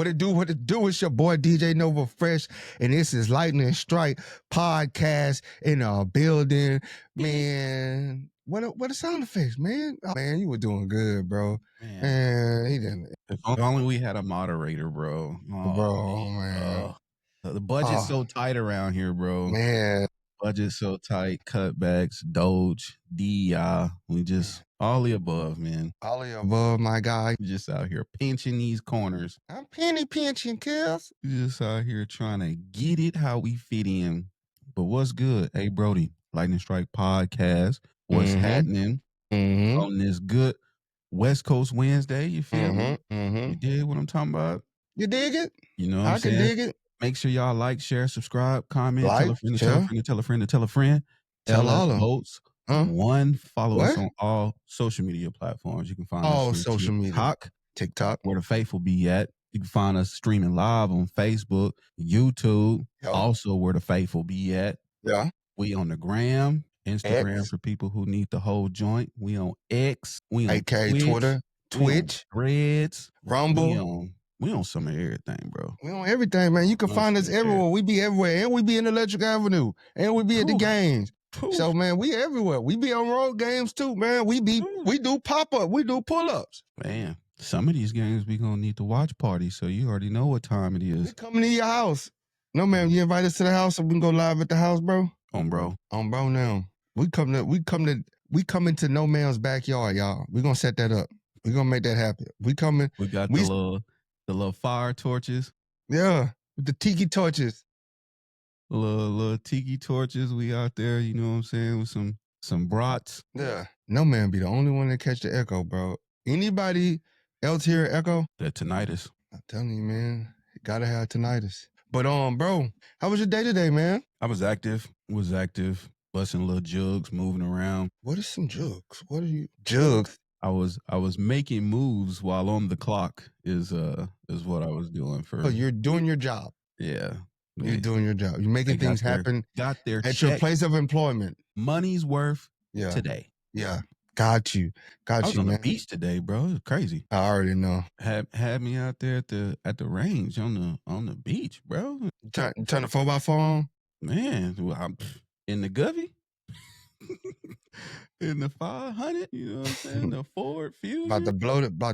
What it do? It's your boy DJ Nova Fresh, and this is Lightning Strike podcast in a building. Man, what a sound effects, man. Oh, man, you were doing good, bro. Man, he didn't. If only we had a moderator, bro. Bro, man. The budget's so tight around here, bro. Man. Budget's so tight. Cutbacks, Doge, DEI. We just all the above, man. All the above, my guy. We just out here pinching these corners. I'm penny pinching, kills. We just out here trying to get it how we fit in. But what's good? Hey, Brodie, Lightning Strike podcast. What's happening on this good West Coast Wednesday? You feel me? You dig what I'm talking about? You dig it? You know what I'm saying? I can dig it. Make sure y'all like, share, subscribe, comment, like, tell a friend, tell a friend, tell a friend, tell a friend. Tell all of them. Votes. Follow us on all social media platforms. You can find us on social media. TikTok, where the faithful be at. You can find us streaming live on Facebook, YouTube. Also, where the faithful be at. Yeah. We on the gram, Instagram for people who need the whole joint. We on X. We on Twitter, Twitch, Threads, Rumble. We on some of everything, bro. We on everything, man. You can find us everywhere. We be everywhere. And we be in Electric Avenue. And we be at the games. So, man, we everywhere. We be on road games, too, man. We do pop-up. We do pull-ups. Man, some of these games we going to need to watch parties, so you already know what time it is. We coming to your house. No, man, you invite us to the house so we can go live at the house, bro? On bro now. We come into no man's backyard, y'all. We going to set that up. We going to make that happen. We coming. We got the little fire torches. Yeah, with the tiki torches. Little tiki torches. We out there, you know what I'm saying, with some brats. Yeah. No man be the only one that catch the echo, bro. Anybody else hear echo? That tinnitus. I'm telling you, man. You gotta have tinnitus. But bro, how was your day today, man? I was active. Busting little jugs, moving around. What is some jugs? What are you jugs? I was making moves while on the clock is what I was doing for. Oh, you're doing your job. Yeah. You're doing your job. You're making things happen. Got their at your place of employment. Money's worth today. Yeah. Got you. I was on man. the beach today, bro. It was crazy. I already know. Had me out there at the range on the beach, bro. Turn the 4x4 on? Man, I'm in the Govey. In the 500, you know what I'm saying? The Ford Fusion. About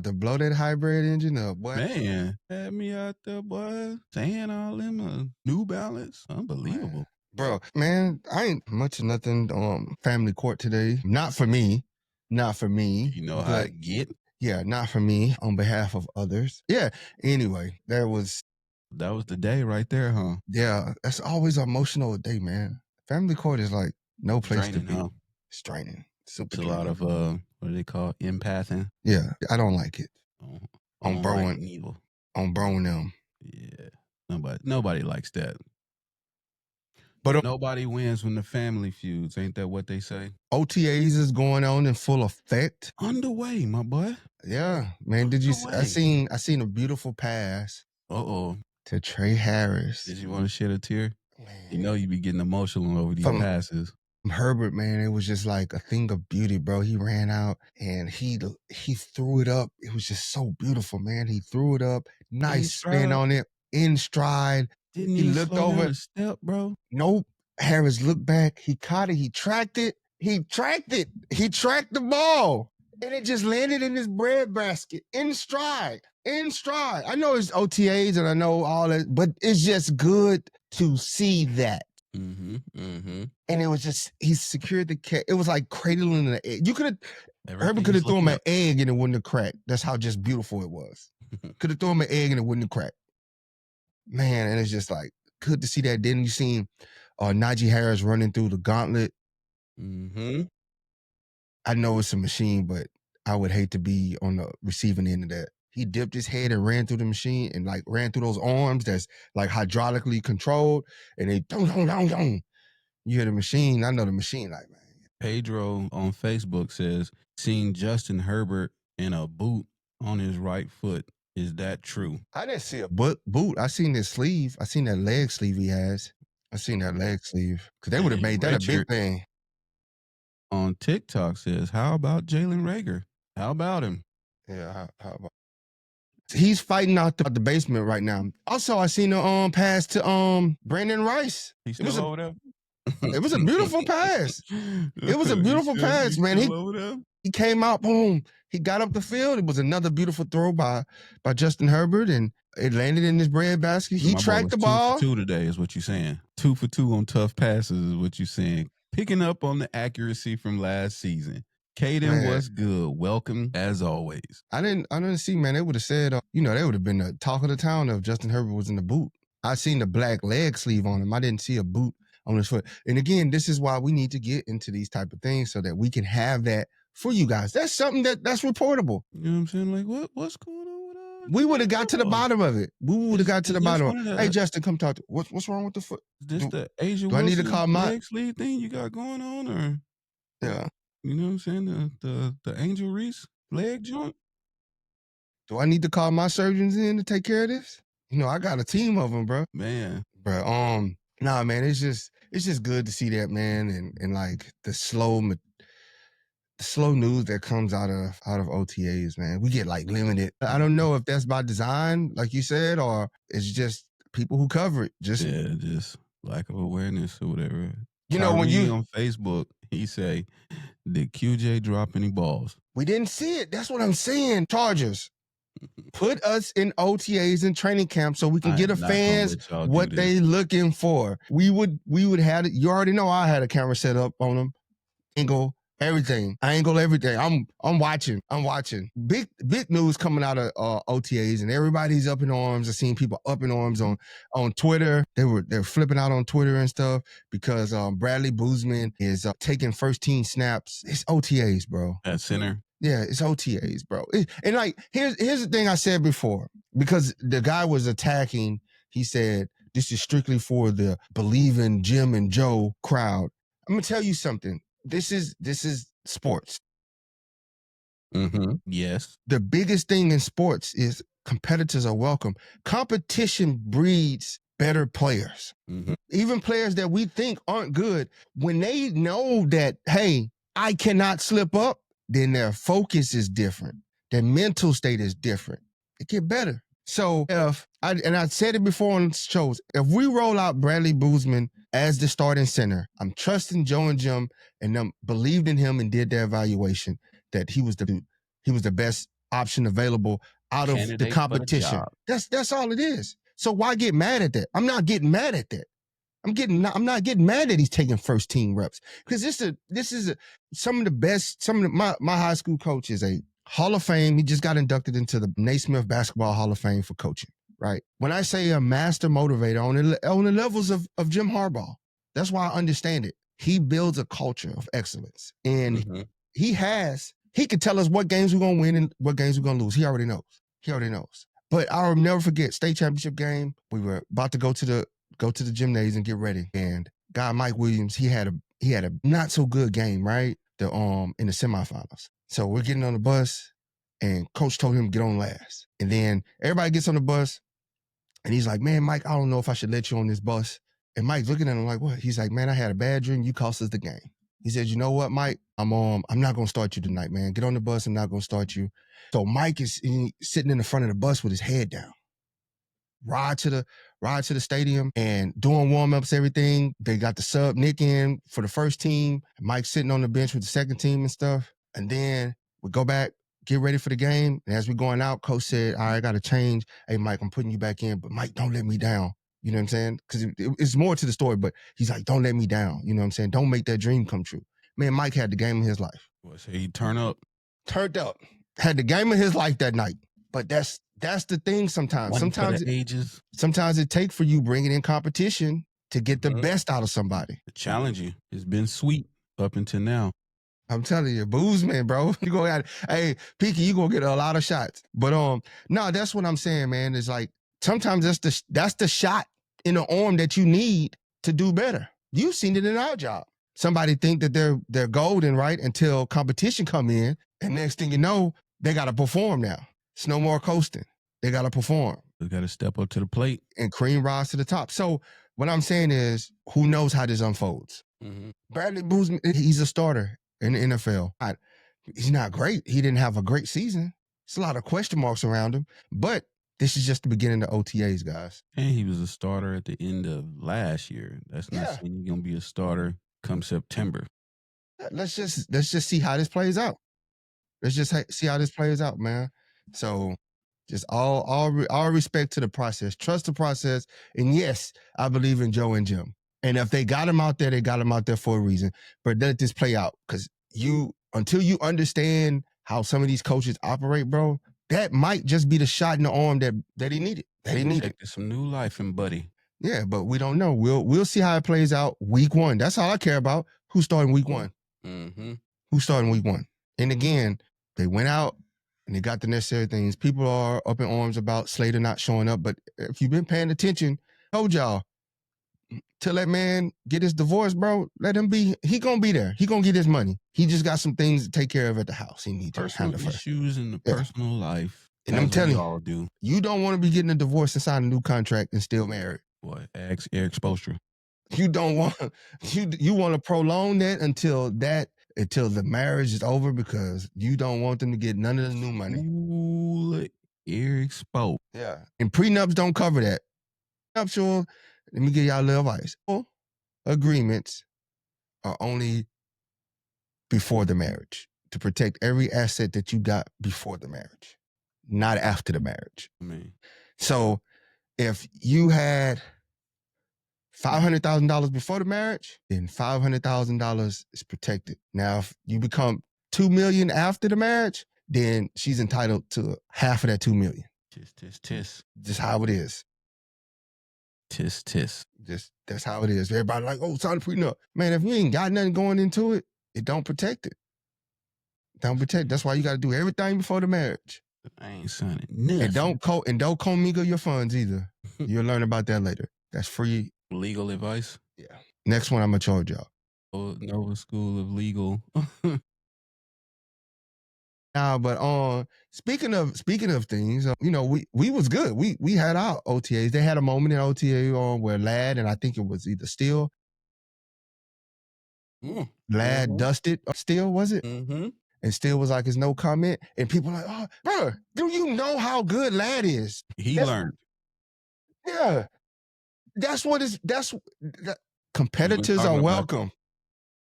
to blow that hybrid engine up, boy. Man, had me out there, boy, saying all them New Balance. Unbelievable. Man. Bro, man, I ain't much of nothing on family court today. Not for me. You know how I get? Yeah, not for me, on behalf of others. Yeah, anyway, that was the day right there, huh? Yeah, that's always an emotional day, man. Family court is like no place to be. Huh? It's draining. It's a lot of what do they call empathing? Yeah, I don't like it. On bro and evil. On bro and them. Yeah, nobody likes that. But nobody wins when the family feuds. Ain't that what they say? OTAs is going on in full effect. Underway, my boy. Yeah, man. Did you? I seen a beautiful pass. To Trey Harris. Did you want to shed a tear? Man. You know you be getting emotional over these passes. Herbert, man, it was just like a thing of beauty, bro. He ran out and he threw it up. It was just so beautiful, man. He threw it up. Nice spin on it. In stride. Didn't he looked over a step, bro? Nope. Harris looked back. He caught it. He tracked it. He tracked the ball. And it just landed in his bread basket. In stride. I know it's OTAs and I know all that, but it's just good to see that. And it was just, he secured the catch. It was like cradling the egg. Herbert could have thrown him an egg and it wouldn't have cracked. That's how just beautiful it was. Could have thrown him an egg and it wouldn't have cracked. Man, and it's just like, good to see that. Then you seen Najee Harris running through the gauntlet. I know it's a machine, but I would hate to be on the receiving end of that. He dipped his head and ran through the machine and like ran through those arms that's like hydraulically controlled. And they dong. You hear the machine. I know the machine like, man. Pedro on Facebook says, seen Justin Herbert in a boot on his right foot. Is that true? I didn't see a boot. I seen his sleeve. I seen that leg sleeve he has. I seen that leg sleeve. Because they would have made that a big thing. On TikTok says, how about Jalen Reagor? How about him? Yeah, how about? He's fighting out the basement right now. Also, I seen the pass to Brandon Rice. He's still over there. It was a beautiful pass. It was a beautiful pass, man. He came out, boom. He got up the field. It was another beautiful throw by Justin Herbert, and it landed in his breadbasket. He tracked the ball. 2 for 2 today is what you're saying. 2 for 2 on tough passes is what you're saying. Picking up on the accuracy from last season. Caden, what's good? Welcome as always. I didn't see, man. They would have said, they would have been the talk of the town if Justin Herbert was in the boot. I seen the black leg sleeve on him. I didn't see a boot on his foot. And again, this is why we need to get into these type of things so that we can have that for you guys. That's something that's reportable. You know what I'm saying? Like, what's going on with us? We would have got to the bottom of it. We would have got to the bottom of it. Hey, Justin, come talk to what's wrong with the foot? Is this the Asia do I need to call my leg sleeve thing you got going on, or yeah? You know what I'm saying? The Angel Reese leg joint. Do I need to call my surgeons in to take care of this? You know, I got a team of them, bro. Man, bro. Nah, man. It's just good to see that, man, and like the slow news that comes out of OTAs, man. We get like limited. I don't know if that's by design, like you said, or it's just people who cover it. Just lack of awareness or whatever. You know, when you on Facebook, he say, "Did QJ drop any balls?" We didn't see it. That's what I'm saying. Chargers, put us in OTAs and training camp so we can get the fans what they looking for. We would have it. You already know I had a camera set up on them. Angle everything. I'm watching. Big news coming out of OTAs, and everybody's up in arms. I've seen people up in arms on Twitter. They're flipping out on Twitter and stuff because Bradley Boozman is taking first team snaps. It's OTAs, bro. At center. Yeah, it's OTAs, bro. And like, here's the thing I said before, because the guy was attacking. He said this is strictly for the Believe in Jim and Joe crowd. I'm gonna tell you something. This is sports. Mm-hmm. Yes. The biggest thing in sports is competitors are welcome. Competition breeds better players. Mm-hmm. Even players that we think aren't good, when they know that, hey, I cannot slip up, then their focus is different. Their mental state is different. It get better. So I said it before on shows, if we roll out Bradley Boozman as the starting center, I'm trusting Joe and Jim and them believed in him and did their evaluation that he was the best option available out of the competition. That's all it is. So why get mad at that? I'm not getting mad at that. I'm not getting mad that he's taking first team reps, because this is some of the best. My high school coach is a Hall of Fame. He just got inducted into the Naismith Basketball Hall of Fame for coaching. Right. When I say a master motivator on the levels of Jim Harbaugh, that's why I understand it. He builds a culture of excellence, and he can tell us what games we're gonna win and what games we're gonna lose. He already knows. But I'll never forget state championship game. We were about to go to the gymnasium and get ready, and guy Mike Williams, he had a not so good game, right? In the semifinals. So we're getting on the bus, and coach told him to get on last. And then everybody gets on the bus, and he's like, "Man, Mike, I don't know if I should let you on this bus." And Mike's looking at him like, "What?" He's like, "Man, I had a bad dream. You cost us the game." He said, "You know what, Mike? I'm not gonna start you tonight, man. Get on the bus. I'm not gonna start you." So Mike is sitting in the front of the bus with his head down. Ride to the stadium and doing warm-ups, everything. They got the sub Nick in for the first team. Mike's sitting on the bench with the second team and stuff. And then we go back, get ready for the game. And as we're going out, coach said, "All right, I got to change. Hey, Mike, I'm putting you back in. But Mike, don't let me down." You know what I'm saying? Because it's more to the story, but he's like, "Don't let me down." You know what I'm saying? Don't make that dream come true. Man, Mike had the game of his life. So he turned up. Had the game of his life that night. But that's the thing sometimes. Sometimes it takes for you bringing in competition to get the best out of somebody. The challenge you. It's been sweet up until now. I'm telling you, Boozman, bro. You go out. Hey, Peaky, you gonna get a lot of shots. But no, that's what I'm saying, man. It's like sometimes that's the shot in the arm that you need to do better. You've seen it in our job. Somebody think that they're golden, right? Until competition come in, and next thing you know, they gotta perform now. It's no more coasting. They gotta perform. They gotta step up to the plate and cream rise to the top. So what I'm saying is, who knows how this unfolds? Bradley Boozman, he's a starter in the NFL. He's not great. He didn't have a great season. It's a lot of question marks around him, but this is just the beginning of OTAs, guys. And he was a starter at the end of last year. That's not saying he's gonna be a starter come September. Let's just see how this plays out. Let's just see how this plays out, man. So just all respect to the process. Trust the process. And yes, I believe in Joe and Jim. And if they got him out there, they got him out there for a reason. But let this play out. Because until you understand how some of these coaches operate, bro, that might just be the shot in the arm that he needed. That he needed. Some new life in Buddy. Yeah, but we don't know. We'll see how it plays out week 1. That's all I care about. Who's starting week 1? Mm-hmm. Who's starting week 1? And again, they went out and they got the necessary things. People are up in arms about Slater not showing up, but if you've been paying attention, I told y'all, till that man get his divorce, bro, let him be. He gonna be there. He gonna get his money. He just got some things to take care of at the house. He needs to handle first. Issues in the personal life. And I'm telling you, you don't want to be getting a divorce and sign a new contract and still married. What? Eric Spoelstra. You don't want you want to prolong that until the marriage is over because you don't want them to get none of the new money. Ooh, Eric Spoelstra. Yeah. And prenups don't cover that. Prenuptial, let me give y'all a little advice. Agreements are only before the marriage to protect every asset that you got before the marriage, not after the marriage. So if you had $500,000 before the marriage, then $500,000 is protected. Now, if you become $2 million after the marriage, then she's entitled to half of that $2 million. Tis. Just how it is. Tis. Just that's how it is. Everybody like, oh, sign a prenup. Man, if you ain't got nothing going into it, it don't protect it. Don't protect. That's why you got to do everything before the marriage. I ain't signing nothing. And don't commingle your funds either. You'll learn about that later. That's free. Legal advice? Yeah. Next one, I'm going to charge y'all. Nova School of Legal. But speaking of things, we was good. We had our OTAs. They had a moment in OTA where Ladd, and I think it was either Steele. Ladd dusted Steele, was it? Mm-hmm. And Steele was like, "It's no comment." And people were like, "Oh, bro, do you know how good Ladd is?" He learned. Yeah. Competitors are welcome.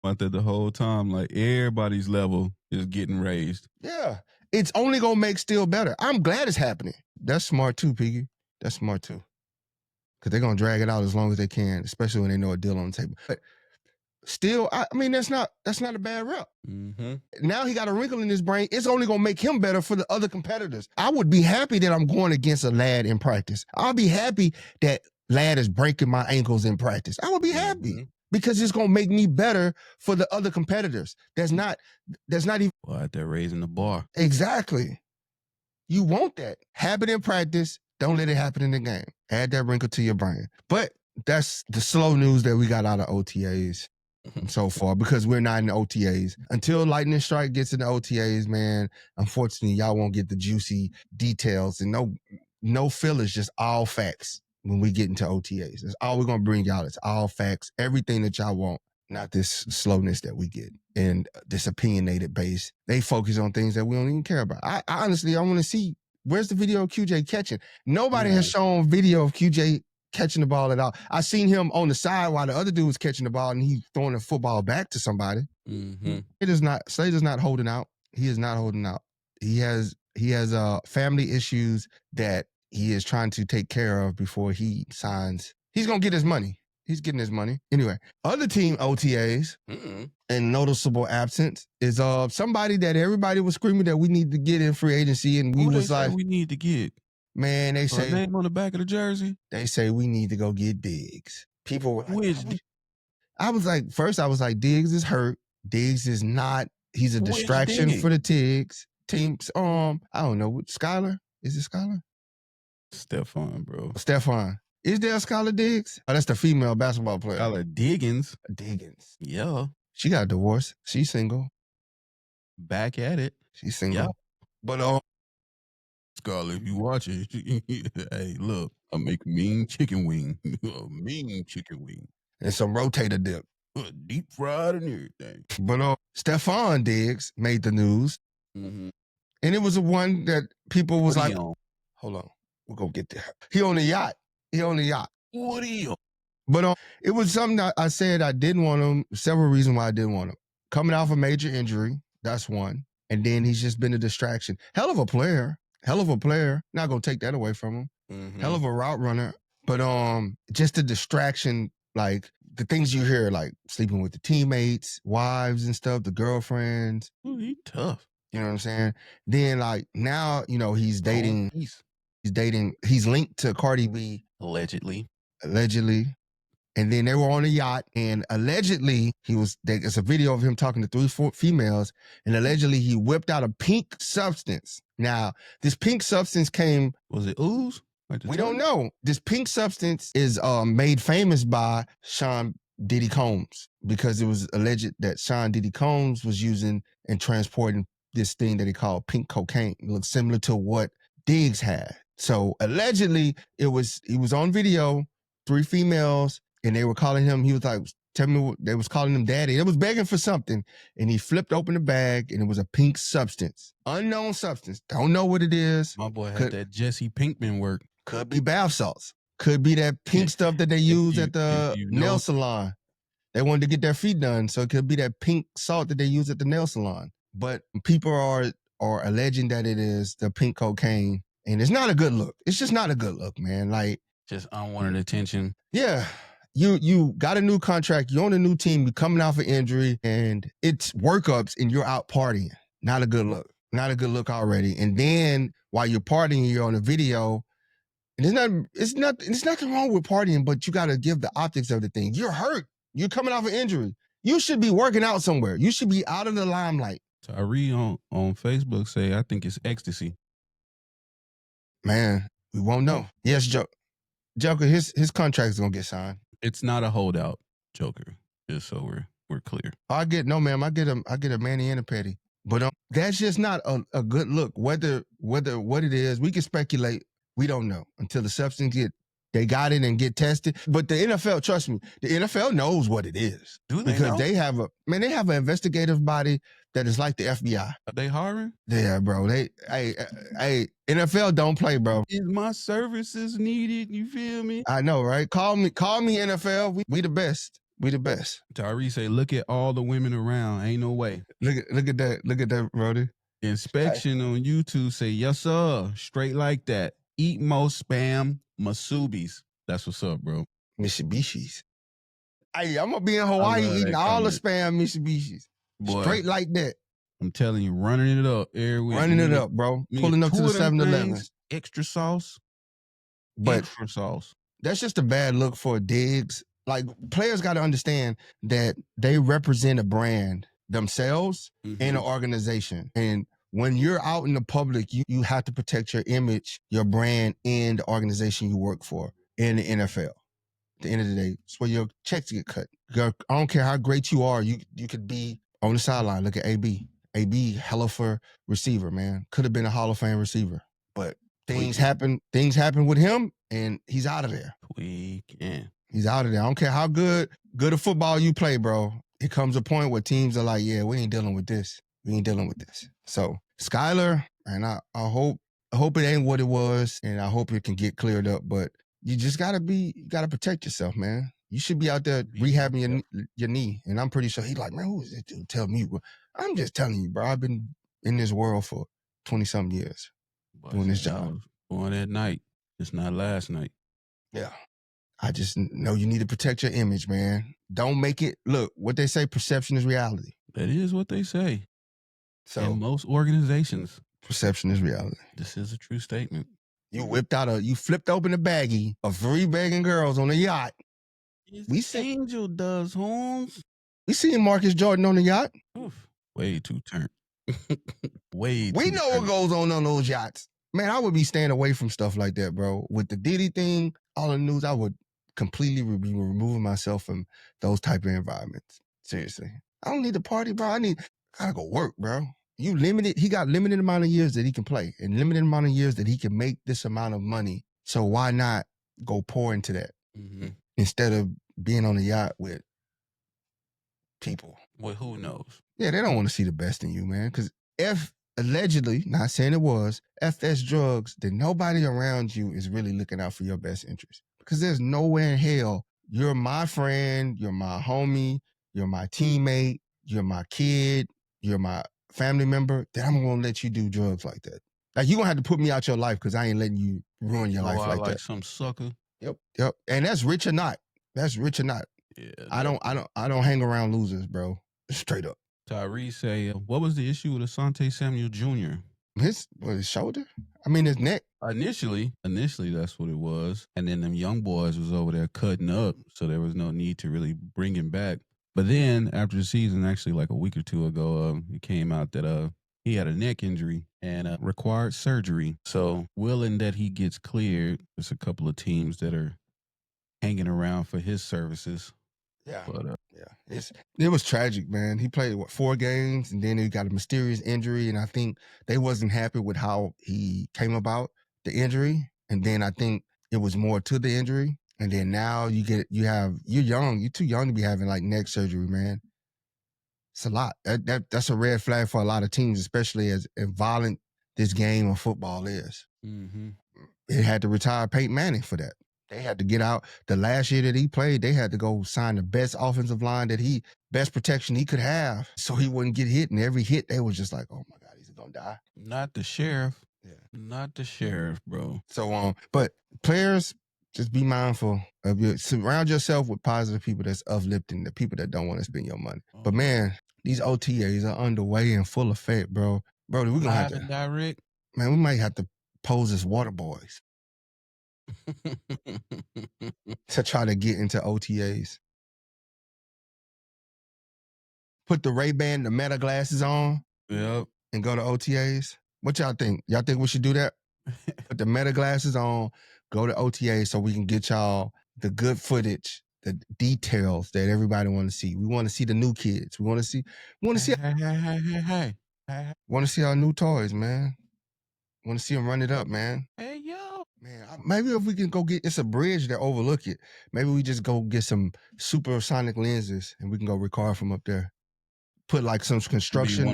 But the whole time, like everybody's level is getting raised. Yeah. It's only gonna make Steele better. I'm glad it's happening. That's smart too, Piggy. That's smart too. Because they're gonna drag it out as long as they can, especially when they know a deal on the table. But still, I mean, that's not a bad rep. Mm-hmm. Now he got a wrinkle in his brain. It's only gonna make him better for the other competitors. I would be happy that I'm going against a Ladd in practice. I'll be happy that Ladd is breaking my ankles in practice. I would be happy because it's gonna make me better for the other competitors. That's not even. Well, they're raising the bar. Exactly. You want that. Happen in practice. Don't let it happen in the game. Add that wrinkle to your brain. But that's the slow news that we got out of OTAs so far because we're not in the OTAs. Until Lightning Strike gets in the OTAs, man, unfortunately, y'all won't get the juicy details and no fillers, just all facts when we get into OTAs. That's all we're going to bring y'all. It's all facts, everything that y'all want, not this slowness that we get and this opinionated base. They focus on things that we don't even care about. I honestly, I want to see, where's the video of QJ catching? Nobody has shown video of QJ catching the ball at all. I seen him on the side while the other dude was catching the ball and he throwing the football back to somebody. Mm-hmm. Slater's not holding out. He is not holding out. He has family issues that he is trying to take care of before he signs. He's going to get his money. He's getting his money. Anyway, other team OTAs and noticeable absence is somebody that everybody was screaming that we need to get in free agency, and we was like, we need to get. Man, they say name on the back of the jersey. They say we need to go get Diggs. People were like, I was like, Diggs is hurt. Diggs is not. He's a distraction for the Tiggs teams. I don't know. Skylar? Is it Skylar? Stefon, bro. Stefon. Is there a Skylar Diggs? Oh, that's the female basketball player. Skylar Diggins. Yeah. She got a divorce. She's single. Back at it. She's single. Yep. But Scarlett, if you watch it, hey, look, I make mean chicken wing. Mean chicken wing. And some rotator dip. Deep fried and everything. But Stefon Diggs made the news. Mm-hmm. And it was the one that people was What like, he on? hold on, we'll go get there. He on the yacht. What he on? But it was something that I said I didn't want him. Several reasons why I didn't want him. Coming off a major injury, that's one. And then he's just been a distraction. Hell of a player. Not gonna take that away from him. Mhm. Hell of a route runner. But just a distraction, like the things you hear, like sleeping with the teammates, wives and stuff, the girlfriends. Ooh, he tough. You know what I'm saying? Then like now, he's dating. He's He's linked to Cardi B allegedly. And then they were on a yacht, and allegedly it's a video of him talking to 3 females, and allegedly he whipped out a pink substance. Now, this pink substance came. Was it ooze? We don't know. This pink substance is made famous by Sean Diddy Combs, because it was alleged that Sean Diddy Combs was using and transporting this thing that he called pink cocaine. It looks similar to what Diggs had. So allegedly he was on video, 3 females, and they were calling him. He was like, tell me what they was calling him daddy. It was begging for something. And he flipped open the bag, and it was a pink substance. Unknown substance. Don't know what it is. My boy had that Jesse Pinkman work. Could be bath salts. Could be that pink stuff that they use at the nail salon. They wanted to get their feet done, so it could be that pink salt that they use at the nail salon. But people are alleging that it is the pink cocaine, and it's not a good look. It's just not a good look, man. Like, just unwanted attention. Yeah. You got a new contract, you're on a new team, you're coming off an injury, and it's workups and you're out partying. Not a good look. Not a good look already. And then while you're partying, you're on a video. And it's nothing wrong with partying, but you got to give the optics of the thing. You're hurt. You're coming off an injury. You should be working out somewhere. You should be out of the limelight. Tyree on Facebook say, I think it's ecstasy. Man, we won't know. Yes, Joker, his contract is gonna get signed. It's not a holdout, Joker. Just so we're clear. I get a Manny and a Petty, but that's just not a good look. Whether what it is, we can speculate. We don't know until the substance they got it and get tested. But the NFL, trust me, the NFL knows what it is. Do they? Because know? they have an investigative body that is like the FBI. Are they hiring? Yeah, bro. Hey, NFL don't play, bro. Is my services needed? You feel me? I know, right? Call me NFL. We the best. We the best. Tyree say, look at all the women around. Ain't no way. Look at that, Brodie. Inspection on YouTube say, yes, sir. Straight like that. Eat more spam Masubis. That's what's up, bro. Mitsubishis. Hey, I'm gonna be in Hawaii eating all the spam Mitsubishis. Boy, straight like that. I'm telling you, running it up every week. Running it up, bro. Pulling up to the 7-Eleven. Extra sauce. But extra sauce. That's just a bad look for Diggs. Like, players got to understand that they represent a brand themselves and an organization. And when you're out in the public, you have to protect your image, your brand, and the organization you work for in the NFL. At the end of the day, it's where your checks get cut. I don't care how great you are. You could be on the sideline. Look at AB. AB, hell of a receiver, man. Could have been a Hall of Fame receiver. But things happen with him, and he's out of there. He's out of there. I don't care how good of football you play, bro. It comes a point where teams are like, yeah, we ain't dealing with this. So Skyler, and I hope it ain't what it was, and I hope it can get cleared up. But you just gotta protect yourself, man. You should be out there rehabbing your knee. And I'm pretty sure he's like, man, who is this dude? Tell me. I'm just telling you, bro. I've been in this world for 20-something years doing this job. Born at night. It's not last night. Yeah. I just know you need to protect your image, man. Don't make it, look, what they say, perception is reality. That is what they say. So in most organizations, perception is reality. This is a true statement. You flipped open a baggie of 3 begging girls on a yacht. Angel does, Holmes. We seen Marcus Jordan on the yacht. Oof. Way too turned. We know what goes on those yachts. Man, I would be staying away from stuff like that, bro. With the Diddy thing, all the news, I would completely be removing myself from those type of environments. Seriously. I don't need to party, bro. I gotta go work, bro. He got limited amount of years that he can play and limited amount of years that he can make this amount of money. So why not go pour into that instead of being on the yacht with people? Well, who knows? Yeah, they don't want to see the best in you, man. Because allegedly, not saying it was, FS drugs, then nobody around you is really looking out for your best interest. Because there's nowhere in hell you're my friend, you're my homie, you're my teammate, you're my kid, you're my family member, that I'm going to let you do drugs like that. Like, you're going to have to put me out your life because I ain't letting you ruin your life like that. Some sucker. Yep. And that's rich or not. That's rich or not. Yeah. I don't hang around losers, bro. Straight up. Tyree say, what was the issue with Asante Samuel Jr.? His shoulder? I mean, his neck. Initially, that's what it was. And then them young boys was over there cutting up, so there was no need to really bring him back. But then after the season, actually like a week or two ago, it came out that he had a neck injury and required surgery. So willing that he gets cleared, there's a couple of teams that are hanging around for his services. Yeah. But yeah. It was tragic, man. He played 4 games and then he got a mysterious injury, and I think they wasn't happy with how he came about the injury. And then I think it was more to the injury. And then now you're young. You're too young to be having like neck surgery, man. It's a lot. That's a red flag for a lot of teams, especially as violent this game of football is. Mm-hmm. It had to retire Peyton Manning for that. They had to get out. The last year that he played, they had to go sign the best offensive line best protection he could have so he wouldn't get hit. And every hit, they was just like, oh my God, he's going to die. Not the sheriff. Yeah. Not the sheriff, bro. So, but players, just be mindful of surround yourself with positive people that's uplifting, the people that don't want to spend your money. But man, these OTAs are underway and full effect, bro. Bro, we're going to have to. Direct. Man, we might have to pose as water boys to try to get into OTAs. Put the Ray-Ban, the Meta glasses on. Yep. And go to OTAs. What y'all think? Y'all think we should do that? Put the Meta glasses on, go to OTAs so we can get y'all the good footage, the details that everybody want to see. We want to see the new kids. We want to see want to see our new toys, man. Want to see them run it up, man. Hey, yo. Man, maybe if we can go it's a bridge that overlook it. Maybe we just go get some supersonic lenses and we can go record from up there. Put like some construction.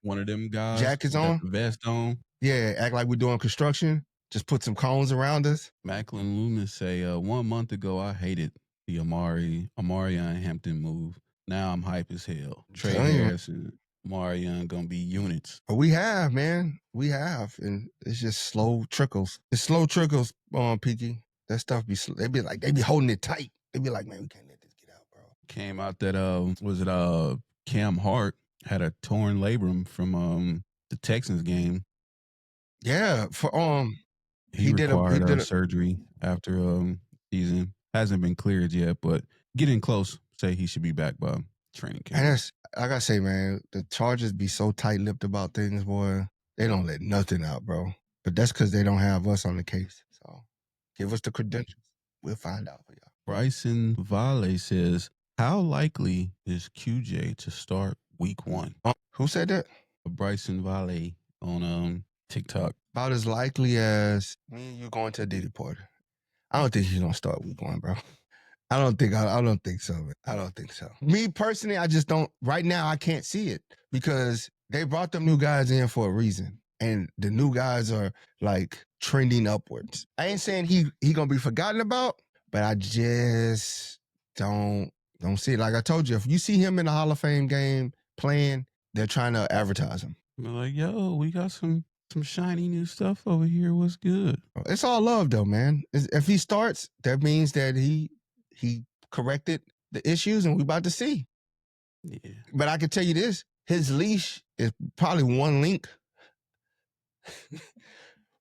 One of them guys. Jackets on. Vest on. Yeah, act like we're doing construction. Just put some cones around us. Macklin Loomis say, 1 month ago, I hated the Amarion Hampton move. Now I'm hype as hell. Trey Harris and Amarion gonna be units. But we have, man. We have. And it's just slow trickles. It's slow trickles, Peaky. That stuff they be holding it tight. They be like, man, we can't let this get out, bro. Came out that Cam Hart had a torn labrum from the Texans game. Yeah, for he did a surgery after season. Hasn't been cleared yet, but getting close. Say he should be back by training camp. And I gotta say, man, the Chargers be so tight-lipped about things, boy. They don't let nothing out, bro. But that's because they don't have us on the case. So give us the credentials. We'll find out for y'all. Bryson Vale says, how likely is QJ to start week 1? Who said that? Bryson Vale on TikTok. About as likely as me and you going to a Diddy party. I don't think he's gonna start week 1, bro. I don't think so, man. I don't think so. Me personally, I just don't. Right now, I can't see it because they brought them new guys in for a reason, and the new guys are like trending upwards. I ain't saying he gonna be forgotten about, but I just don't see it. Like I told you, if you see him in the Hall of Fame game playing, they're trying to advertise him. They're like, yo, we got some shiny new stuff over here. What's good? It's all love, though, man. If he starts, that means that he corrected the issues, and we about to see. Yeah. But I can tell you this: his leash is probably one link.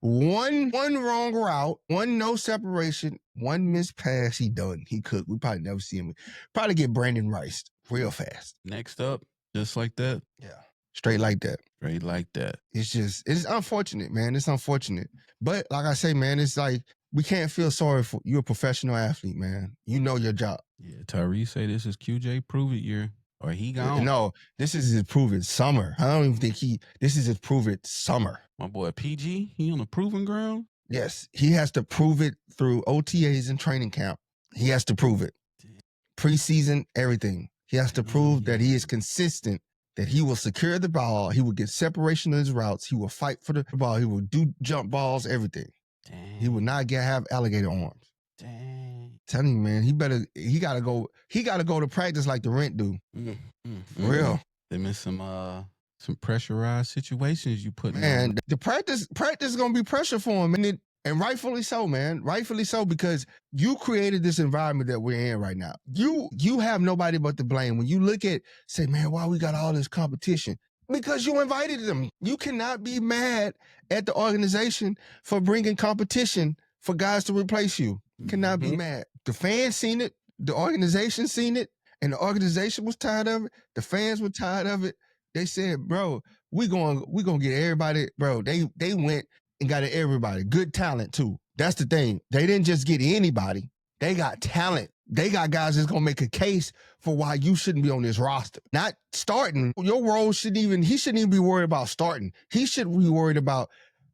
one wrong route, one no separation, one missed pass. He done. He cooked. We probably never see him. Probably get Brandon Rice real fast. Next up, just like that. Yeah. Straight like that. Straight like that. It's unfortunate, man. It's unfortunate. But like I say, man, it's like we can't feel sorry for you're a professional athlete, man. You know your job. Yeah, Tyree say this is QJ prove it year. Or he gone. No, this is his prove it summer. I don't even think this is his prove it summer. My boy PG, he on the proving ground? Yes, he has to prove it through OTAs and training camp. He has to prove it. Preseason, everything. He has to prove that he is consistent that he will secure the ball. He will get separation of his routes. He will fight for the ball. He will do jump balls, everything. Dang. He will not have alligator arms. Dang. Telling you, man, he gotta go to practice like the rent do. For real. They miss some pressurized situations you put Man, the practice is gonna be pressure for him, and rightfully so, man. Rightfully so, because you created this environment that we're in right now. You have nobody but to blame. When you look at, say, man, why we got all this competition? Because you invited them. You cannot be mad at the organization for bringing competition for guys to replace you. Cannot be mad. The fans seen it. The organization seen it. And the organization was tired of it. The fans were tired of it. They said, bro, we gonna get everybody, bro. They went and got everybody. Good talent, too. That's the thing. They didn't just get anybody. They got talent. They got guys that's gonna make a case for why you shouldn't be on this roster. Not starting. Your role he shouldn't even be worried about starting. He should be worried about,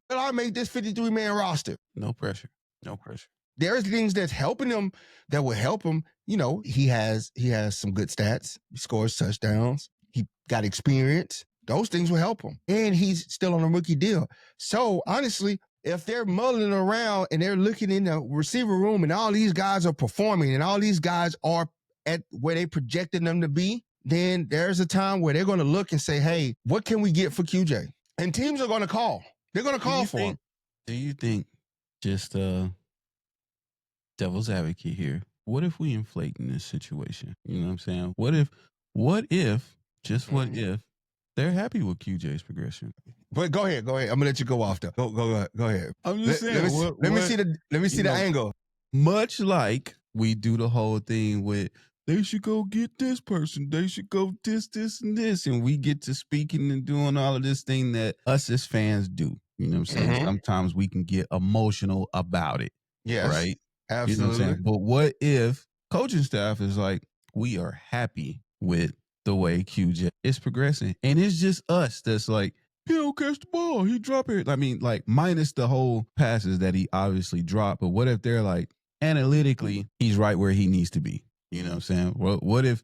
well, I make this 53-man roster. No pressure. No pressure. There's things that's helping him that will help him. You know, he has some good stats. He scores touchdowns. He got experience. Those things will help him. And he's still on a rookie deal. So honestly, if they're mulling around and they're looking in the receiver room and all these guys are performing and all these guys are at where they projected them to be, then there's a time where they're going to look and say, hey, what can we get for QJ? And teams are going to call. They're going to call for him. Do you think, just devil's advocate here, what if we inflate in this situation? You know what I'm saying? What if, they're happy with QJ's progression? But go ahead. I'm gonna let you go off though. Go ahead. I'm just saying. Let me see the angle. Much like we do the whole thing with, they should go get this person. They should go this, and this. And we get to speaking and doing all of this thing that us as fans do. You know what I'm saying? Sometimes we can get emotional about it. Yes. Right? Absolutely. You know what I'm saying? But what if coaching staff is like, we are happy with the way QJ is progressing. And it's just us that's like, he don't catch the ball. He drop it. I mean, like, minus the whole passes that he obviously dropped. But what if they're like, analytically, he's right where he needs to be? You know what I'm saying? Well, what if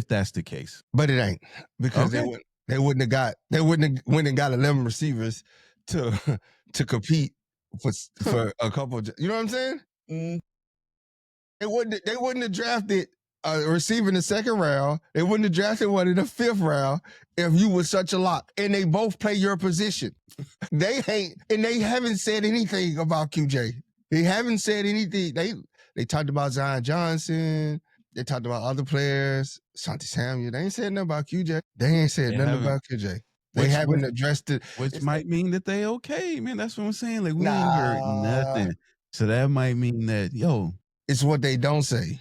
that's the case? But it ain't, because they wouldn't have went and got 11 receivers to compete for a couple. You know what I'm saying? They wouldn't have drafted a receiver in the second round. They wouldn't have drafted one in the fifth round if you were such a lock. And they both play your position. They haven't said anything about QJ. They haven't said anything. They talked about Zion Johnson. They talked about other players. Santi Samuel. They ain't said nothing about QJ. They ain't said nothing about QJ. They haven't addressed it. Which might mean that they okay, man. That's what I'm saying. Like, we ain't heard nothing. So that might mean that, it's what they don't say.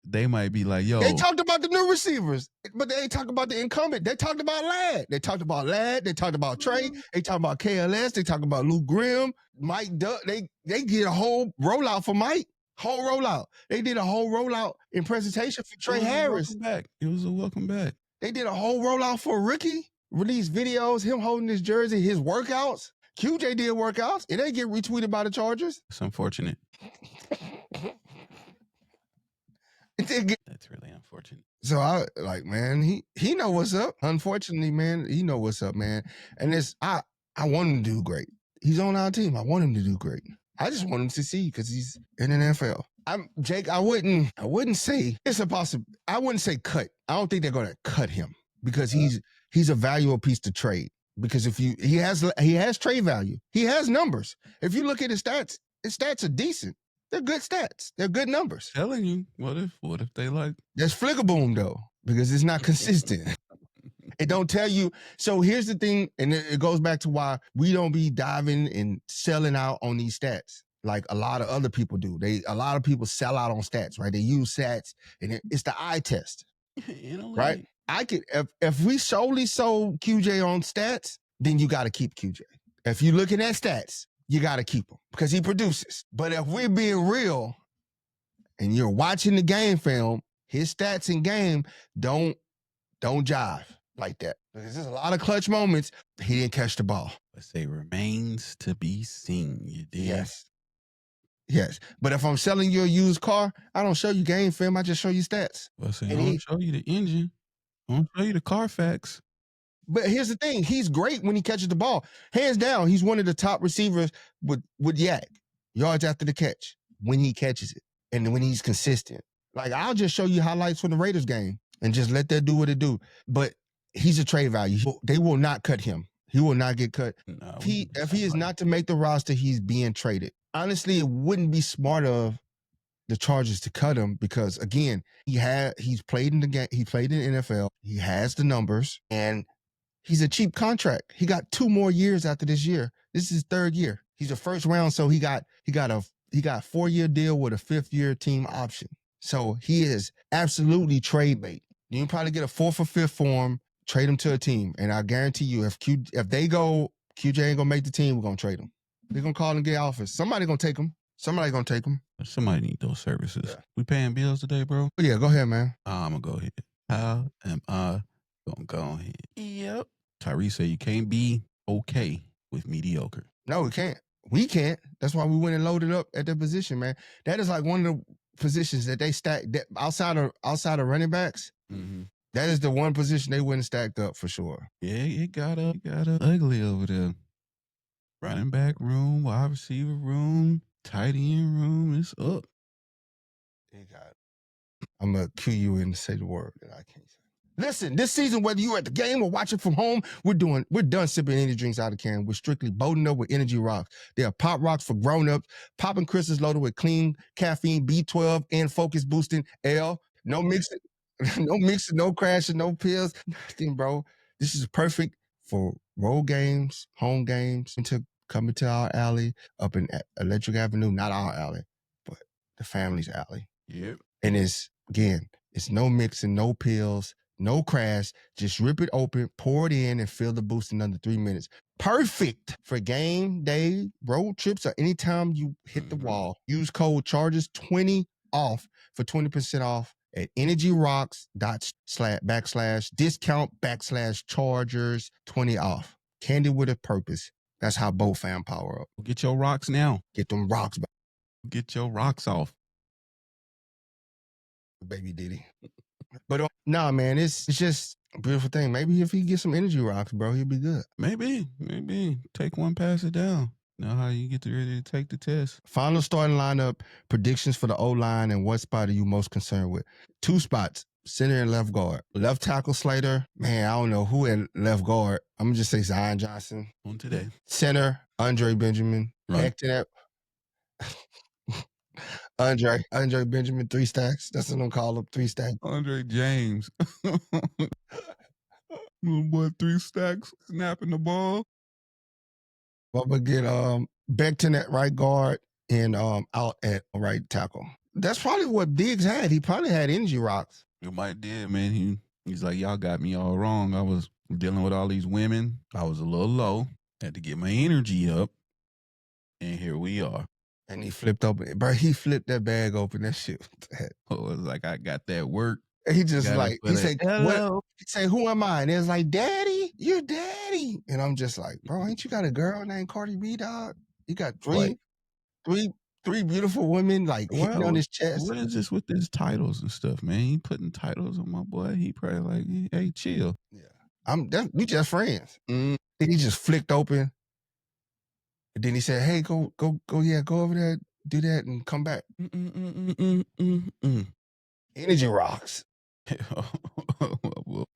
They might be like, they talked about the new receivers, but they ain't talked about the incumbent. They talked about Ladd. They talked about Trey. They talked about KLS. They talked about Luke Grimm, Mike Duck. They did a whole rollout for Mike. Whole rollout. They did a whole rollout in presentation for Trey Harris. It was a welcome back. They did a whole rollout for a rookie. Released videos, him holding his jersey, his workouts. QJ did workouts. It ain't get retweeted by the Chargers. It's unfortunate. That's really unfortunate. So I man, he know what's up. Unfortunately, man, he know what's up, man. And I want him to do great. He's on our team. I want him to do great. I just want him to see, because he's in the NFL. Jake, I wouldn't say it's a possible. I wouldn't say cut. I don't think they're gonna cut him, because he's a valuable piece to trade. Because if he has trade value. He has numbers. If you look at his stats are decent. They're good stats. They're good numbers. Telling you, what if they like? There's flickaboom though, because it's not consistent. It don't tell you. So here's the thing, and it goes back to why we don't be diving and selling out on these stats like a lot of other people do. A lot of people sell out on stats, right? They use stats, and it's the eye test, right? I could if we solely sold QJ on stats, then you got to keep QJ. If you're looking at stats, you got to keep him because he produces. But if we're being real and you're watching the game film, his stats in game don't jive like that. Because there's a lot of clutch moments. He didn't catch the ball. Let's say remains to be seen. You did. Yes. But if I'm selling you a used car, I don't show you game film. I just show you stats. Well, I don't show you the engine. I don't show you the Carfax. But here's the thing: he's great when he catches the ball. Hands down, he's one of the top receivers with yak yards after the catch when he catches it and when he's consistent. Like I'll just show you highlights from the Raiders game and just let that do what it do. But he's a trade value. They will not cut him. He will not get cut. No, If he is not to make the roster, he's being traded. Honestly, it wouldn't be smart of the Chargers to cut him because again, he's played in the game, he played in the NFL, he has the numbers, and he's a cheap contract. He got 2 more years after this year. This is his 3rd year. He's a first round, so he got a 4-year deal with a 5th-year team option. So he is absolutely trade bait. You can probably get a 4th or 5th for him, trade him to a team, and I guarantee you, if they go, QJ ain't gonna make the team, we're gonna trade him. They're gonna call and get offers. Somebody gonna take him. Somebody gonna take him. Somebody need those services. Yeah. We paying bills today, bro? Yeah, go ahead, man. I'm gonna go ahead. How am I gonna go ahead? Yep. Tyree said you can't be okay with mediocre. No, we can't. We can't. That's why we went and loaded up at that position, man. That is like one of the positions that they stack that outside of running backs. Mm-hmm. That is the one position they wouldn't stacked up for sure. Yeah, it got ugly over there. Running back room, wide receiver room, tight end room. It's up. It got. I'm gonna cue you in to say the word that I can't say. Listen, this season, whether you're at the game or watching from home, we're done sipping energy drinks out of can. We're strictly boating up with energy rocks. They are pop rocks for grown-ups. Popping crystals loaded with clean caffeine, B12, and focus boosting L. No mixing, no crashing, no pills, nothing, bro. This is perfect for road games, home games, coming to our alley up in Electric Avenue, not our alley, but the family's alley. Yep. And it's no mixing, no pills, no crash. Just rip it open, pour it in, and fill the boost in under 3 minutes. Perfect for game day, road trips, or anytime you hit the wall. Use code CHARGES20 off for 20% off at EnergyRocks./discount/Chargers20 off. Candy with a purpose. That's how both fam power up. Get your rocks now. Get them rocks back. Get your rocks off. Baby Diddy. But nah, man, it's just a beautiful thing. Maybe if he gets some energy rocks, bro, he'll be good. Maybe. Take one, pass it down. Know how you get ready to take the test. Final starting lineup, predictions for the O-line, and what spot are you most concerned with? 2 spots, center and left guard. Left tackle Slater, man, I don't know who at left guard. I'm going to just say Zion Johnson. On today. Center, Andre Benjamin. Right. Back to that. Andre Benjamin, 3 stacks. That's what I'm calling him, 3 stacks. Andre James. Little boy, 3 stacks, snapping the ball. I'm going to get Becton at right guard and out at right tackle. That's probably what Diggs had. He probably had energy rocks. You might did, man. He's like, y'all got me all wrong. I was dealing with all these women. I was a little low. Had to get my energy up. And here we are. And he flipped open. Bro, he flipped that bag open. That shit. Oh, it was like, I got that work. He just like, he said, hello. He said, who am I? And it was like, Daddy, you're Daddy. And I'm just like, bro, ain't you got a girl named Cardi B, dog? You got three beautiful women like hitting on his chest. What is this with these titles and stuff, man? He putting titles on my boy. He probably like, hey, chill. Yeah. We just friends. Then he just flicked open. And then he said, hey, go over there, do that and come back. Energy rocks.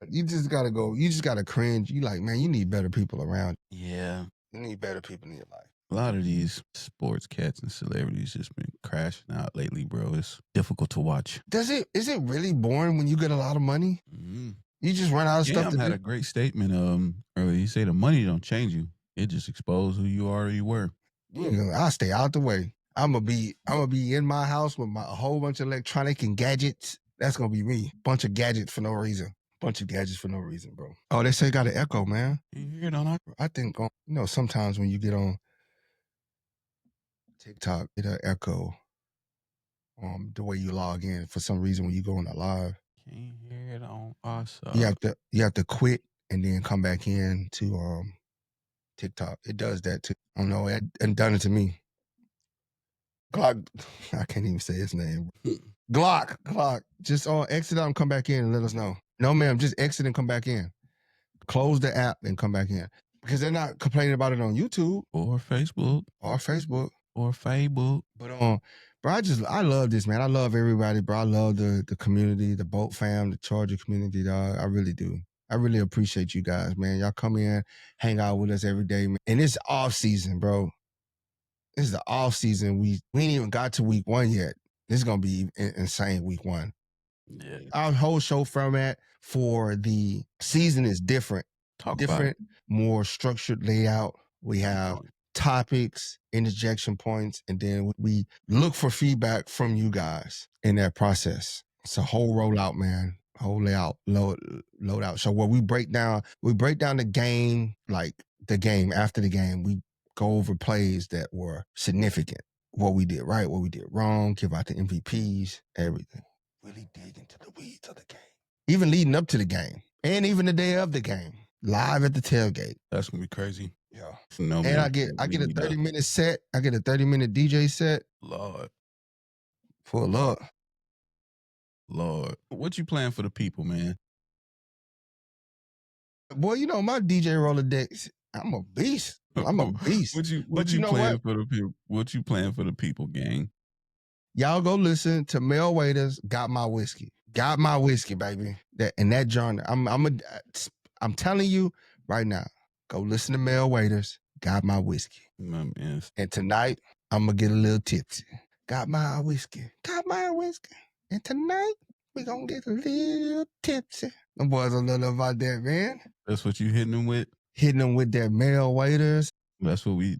You just gotta go. You just gotta cringe. You like, man, you need better people around. Yeah. You need better people in your life. A lot of these sports cats and celebrities just been crashing out lately, bro. It's difficult to watch. Is it really boring when you get a lot of money? Mm-hmm. You just run out of stuff to do? Had a great statement earlier. He said the money don't change you. It just exposes who you already were. I'll stay out the way. I'm gonna be in my house with a whole bunch of electronic and gadgets. That's gonna be me. Bunch of gadgets for no reason, bro. Oh, they say got an echo, man. You hear it on our? I think sometimes when you get on TikTok, it'll echo the way you log in for some reason when you go on the live. Can't hear it on our side. You have to quit and then come back in to TikTok. It does that too. I don't know. It done it to me. Glock. I can't even say his name. Glock. Just exit out and come back in and let us know. No, ma'am. Just exit and come back in. close the app and come back in because they're not complaining about it on YouTube or Facebook. But bro, I love this, man. I love everybody, bro. I love the community, the boat fam, the Charger community, dog. I really do. I really appreciate you guys, man. Y'all come in, hang out with us every day, man. And it's off season, bro. This is the off season. We ain't even got to week 1 yet. This is gonna be insane week 1. Yeah. Our whole show format for the season is different. Different, more structured layout. We have topics, interjection points, and then we look for feedback from you guys in that process. It's a whole rollout, man. Whole layout, load out. So where we break down the game, like the game after the game. We go over plays that were significant. What we did right, what we did wrong, give out the MVPs, everything. Really dig into the weeds of the game. Even leading up to the game. And even the day of the game. Live at the tailgate. That's gonna be crazy. Yeah. No, and man, I get a 30-minute set. I get a 30-minute DJ set. Lord. Full up. Lord. What you playing for the people, man? Boy, you know my DJ Rolodex. I'm a beast. I'm a beast. What you playing for the people? What you playing for the people, gang? Y'all go listen to Mel Waiters, Got My Whiskey. Got My Whiskey, baby. That genre. I'm telling you right now, go listen to Mel Waiters, Got My Whiskey. Man. And tonight, I'm going to get a little tipsy. Got my whiskey. Got my whiskey. And tonight, we going to get a little tipsy. Them boys a little about that, man. That's what you hitting them with? Hitting them with that Mel Waiters. That's what we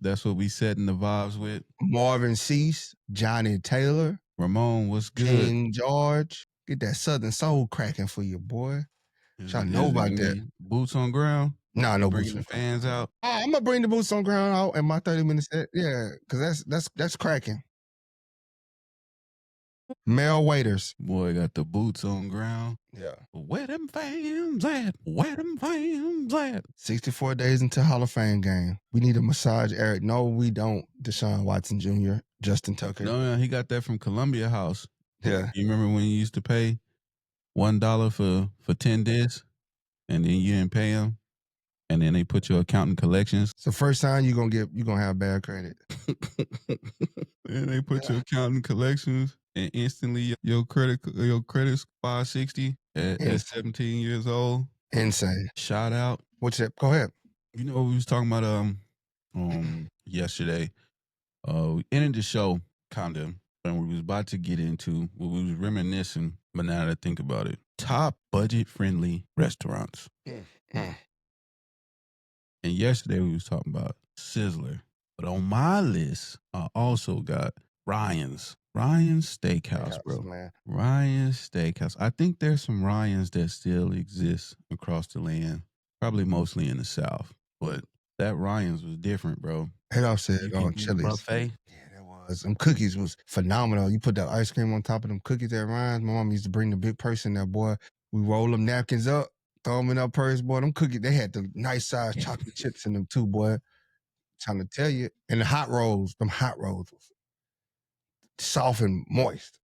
setting the vibes with. Marvin Cease, Johnny Taylor. Ramon, what's good? King George. Get that Southern soul cracking for you, boy. Y'all know about that. Boots on ground? Nah, no bringing boots the fans out. Oh, I'm gonna bring the boots on ground out in my 30-minute set. Yeah, because that's cracking. Mel Waiters. Boy, got the boots on ground. Yeah. Where them fans at? Where them fans at? 64 days until Hall of Fame game. We need a massage, Eric. No, we don't. Deshaun Watson Jr., Justin Tucker. No, he got that from Columbia House. Yeah. You remember when you used to pay $1 for 10 discs and then you didn't pay them? And then they put your account in collections. It's the first time you're gonna have bad credit. And they put your account in collections and instantly your credit's 560 at 17 years old. Insane. Shout out. What's that? Go ahead. You know what we was talking about yesterday. We ended the show kind of, and we was about to get into what we was reminiscing, but now that I think about it, top budget friendly restaurants. And yesterday we was talking about Sizzler. But on my list, I also got Ryan's Steakhouse, bro. Man. Ryan's Steakhouse. I think there's some Ryan's that still exist across the land, probably mostly in the South. But that Ryan's was different, bro. Head off said on Chili's. Buffet. Yeah, that was. Them cookies was phenomenal. You put that ice cream on top of them cookies at Ryan's. My mom used to bring the big person there, boy. We roll them napkins up. Throw them in our purse, boy. Them cookies, they had the nice size chocolate chips in them too, boy. Trying to tell you. And the hot rolls, them hot rolls was soft and moist.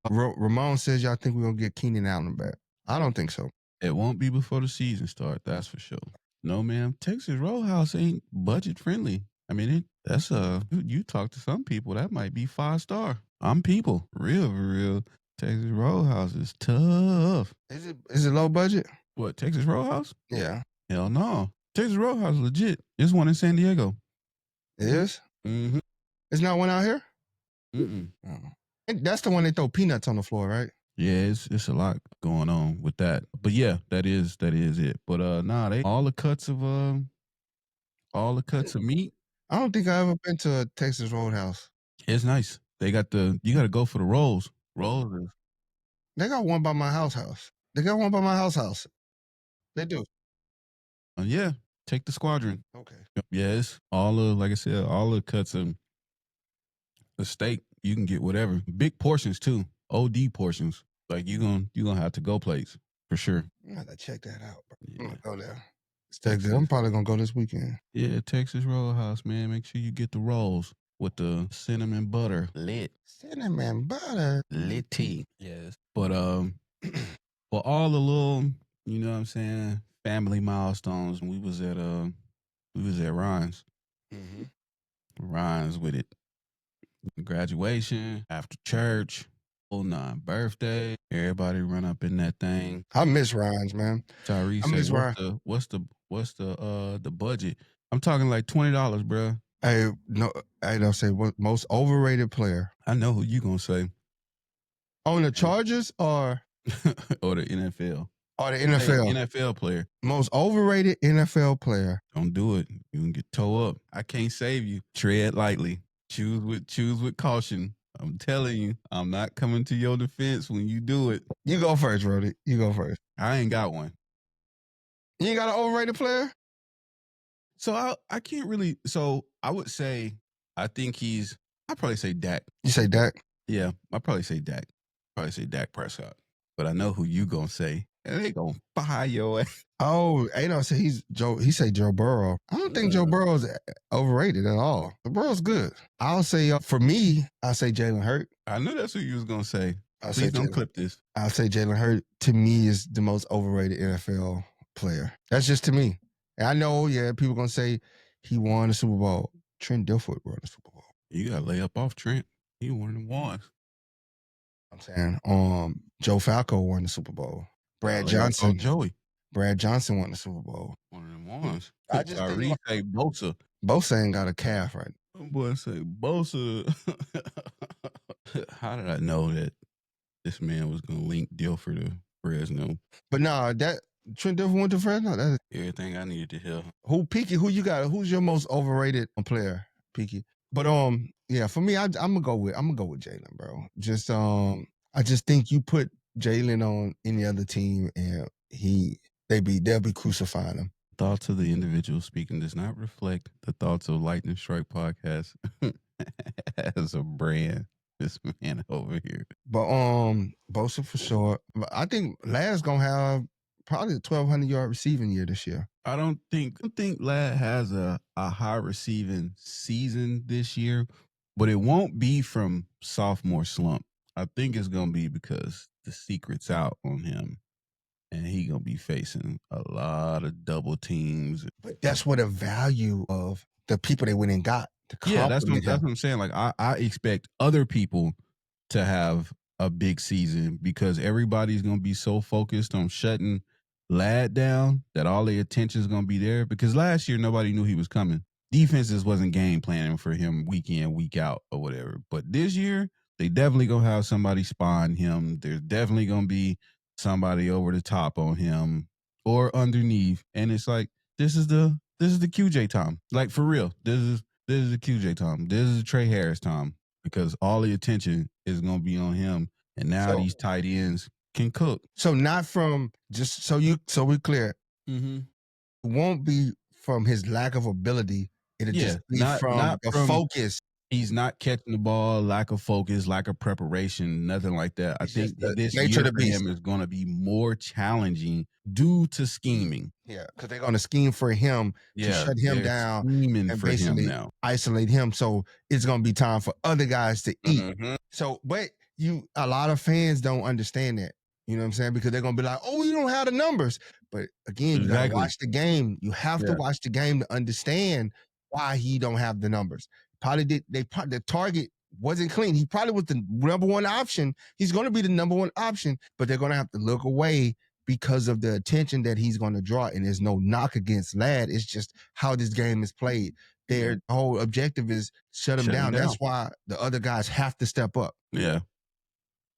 Ramon says y'all think we're going to get Keenan Allen back. I don't think so. It won't be before the season starts, that's for sure. No, man. Texas Roadhouse ain't budget friendly. I mean, that's you talk to some people, that might be 5-star. I'm people. Real. Texas Roadhouse is tough. Is it low budget? What, Texas Roadhouse? Yeah. Hell no. Texas Roadhouse is legit. There's one in San Diego. It is? Mm-hmm. It's not one out here? Mm-mm. And that's the one they throw peanuts on the floor, right? Yeah, it's a lot going on with that. But yeah, that is it. But they all the cuts of meat. I don't think I ever been to a Texas Roadhouse. It's nice. They got you gotta go for the rolls. Rolls. They got one by my house. They got one by my house. They do. Yeah, take the squadron. Okay. Yes, like I said, all the cuts of the steak. You can get whatever. Big portions too. OD portions. Like you gonna have to go plates for sure. I gotta check that out, bro. Yeah. I'm gonna go there. Texas. I'm probably gonna go this weekend. Yeah, Texas Roadhouse, man. Make sure you get the rolls with the cinnamon butter. Lit. Cinnamon butter. Lit tea. Yes. But for all the little, you know what I'm saying, family milestones. We was at Ryan's. Mm-hmm. Ryan's with it. Graduation, after church, 09 birthday. Everybody run up in that thing. I miss Ryan's, man. Tyrese I say, miss Ryan. what's the budget? I'm talking like $20, bro. Hey, no, I don't say what most overrated player I know who you gonna say. on the Chargers or Or the NFL. the Hey, NFL. NFL player. Most overrated NFL player. Don't do it. You can get toe up. I can't save you. Tread lightly. Choose with caution. I'm telling you, I'm not coming to your defense when you do it. You go first, Brodie. You go first. I ain't got one. You ain't got an overrated player? So I can't really. So I would say I'd probably say Dak. You say Dak? Yeah, I'd probably say Dak. Probably say Dak Prescott. But I know who you gonna say. And they gonna fire your ass. Oh, Ado said he say Joe Burrow. I don't think Joe Burrow's overrated at all. Burrow's good. I'll say for me, I'll say Jalen Hurts. I knew that's what you was gonna say. I'll Please say don't Jalen. clip this. I'll say Jalen Hurts to me is the most overrated NFL player. That's just to me. And I know, people gonna say he won the Super Bowl. Trent Dilfer won the Super Bowl. You gotta lay up off Trent. He one of them ones. I'm saying, Joe Falco won the Super Bowl. Brad Johnson. Joey. Brad Johnson won the Super Bowl. One of them ones. I just think say Bosa. Bosa ain't got a calf right. Boy say Bosa. How did I know that this man was gonna link Dilfer to Fresno? But nah, that Trent Dilfer went to Fresno. That's everything I needed to hear. Peaky, who you got? Who's your most overrated player, Peaky? But for me, I'm gonna go with Jalen, bro. Just I just think you put Jalen on any other team and they'll be crucifying him. Thoughts of the individual speaking does not reflect the thoughts of Lightning Strike Podcast as a brand. This man over here. But Bosa for sure. I think Lad's gonna have probably a 1,200 yard receiving year this year. I don't think Lad has a high receiving season this year, but it won't be from sophomore slump. I think it's gonna be because the secret's out on him, and he gonna be facing a lot of double teams. But that's what the value of the people they went and got. Yeah, that's what I'm saying. Like I expect other people to have a big season because everybody's gonna be so focused on shutting Lad down that all the attention is gonna be there. Because last year nobody knew he was coming. Defenses wasn't game planning for him week in, week out, or whatever. But this year, they definitely gonna have somebody spying him. There's definitely gonna be somebody over the top on him or underneath. And it's like this is the QJ time. Like for real. This is the QJ time. This is the Trey Harris time. Because all the attention is gonna be on him. And now these tight ends can cook. So not from just so we're clear. Mm-hmm. It won't be from his lack of ability. It'll just be from the focus. He's not catching the ball, lack of focus, lack of preparation, nothing like that. I think this year for him is going to be more challenging due to scheming. Yeah, because they're going to scheme for him to shut him down and basically isolate him. So it's going to be time for other guys to eat. Mm-hmm. So, but a lot of fans don't understand that. You know what I'm saying? Because they're going to be like, oh, you don't have the numbers. But again, you got to watch the game. You have to watch the game to understand why he don't have the numbers. Probably the target wasn't clean. He probably was the number one option. He's going to be the number one option, but they're going to have to look away because of the attention that he's going to draw. And there's no knock against Lad. It's just how this game is played. Their whole objective is shut him down. That's why the other guys have to step up. Yeah.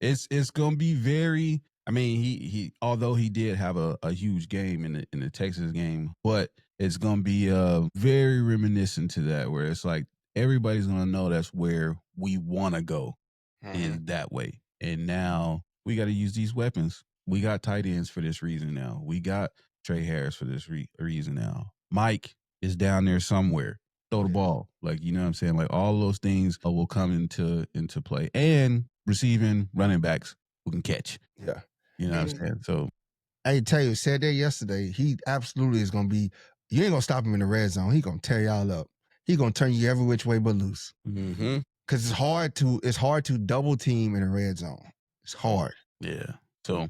It's going to be very, I mean, he although he did have a huge game in the Texas game, but it's going to be very reminiscent to that, where it's like everybody's going to know that's where we want to go is that way. And now we got to use these weapons. We got tight ends for this reason now. We got Trey Harris for this reason now. Mike is down there somewhere. Throw the ball. Like, you know what I'm saying? Like all those things will come into play. And receiving running backs who can catch. Yeah. You know what I'm saying? So I tell you, said that yesterday, he absolutely is going to be, you ain't going to stop him in the red zone. He going to tear y'all up. He going to turn you every which way but loose. Mm-hmm. Because it's hard to double team in the red zone. It's hard. Yeah. So,